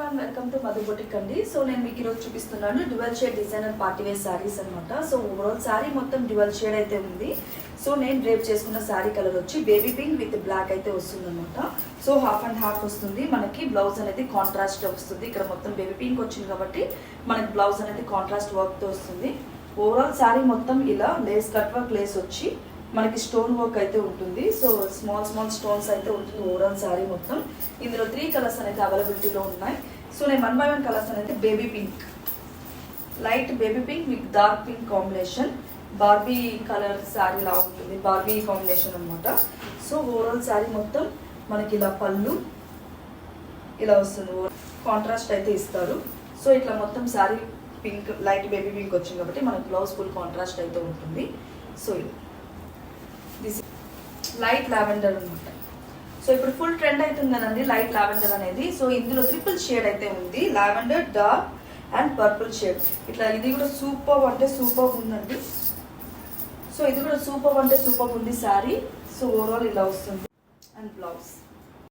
everyone, welcome to Madhu Boutique అండి. So నేను మీకు ఈరోజు చూపిస్తున్నాను dual shade designer party wear saris అనమాట. సో ఓవరాల్ సారీ మొత్తం డ్యువల్ షేడ్ అయితే ఉంది. సో నేను డ్రేప్ చేసుకున్న సారీ కలర్ వచ్చి బేబీ పింక్ విత్ బ్లాక్ అయితే వస్తుంది అనమాట. సో హాఫ్ అండ్ హాఫ్ వస్తుంది. మనకి బ్లౌజ్ అనేది కాంట్రాస్ట్ వస్తుంది. ఇక్కడ మొత్తం బేబీ పింక్ వచ్చింది కాబట్టి మనకి బ్లౌజ్ అనేది కాంట్రాస్ట్ వర్క్తో వస్తుంది. ఓవరాల్ సారీ మొత్తం ఇలా లేస్ కట్ వర్క్ లేస్ వచ్చి మనకి స్టోన్ వర్క్ అయితే ఉంటుంది. సో స్మాల్ స్టోన్స్ అయితే ఉంటుంది ఓవరాల్ సారీ మొత్తం. ఇందులో 3 కలర్స్ అనేది అవైలబిలిటీలో ఉన్నాయి. సో నేను 1 by 1 కలర్స్ అనేది baby pink, light baby pink with dark pink combination, Barbie colour sari లా ఉంటుంది, బార్బీ కాంబినేషన్ అనమాట. సో ఓవరాల్ శారీ మొత్తం మనకి ఇలా పళ్ళు ఇలా వస్తుంది, కాంట్రాస్ట్ అయితే ఇస్తారు. సో ఇట్లా మొత్తం sari pink, light baby pink వచ్చింది కాబట్టి మనకి బ్లౌజ్ ఫుల్ కాంట్రాస్ట్ అయితే ఉంటుంది. సో దిస్ లైట్ లావెండర్ అనమాట. సో ఇప్పుడు ఫుల్ ట్రెండ్ అవుతుంది కదండి లైట్ లావెండర్ అనేది. సో ఇందులో 3 షేడ్ అయితే ఉంది, lavender, dark and purple shade. ఇట్లా ఇది కూడా సూపర్ అంటే సూపర్ ఉందండి. సో ఇది కూడా సూపర్ అంటే సూపర్ ఉంది శారీ. సో ఓవరాల్ ఇలా వస్తుంది అండ్ బ్లౌజ్.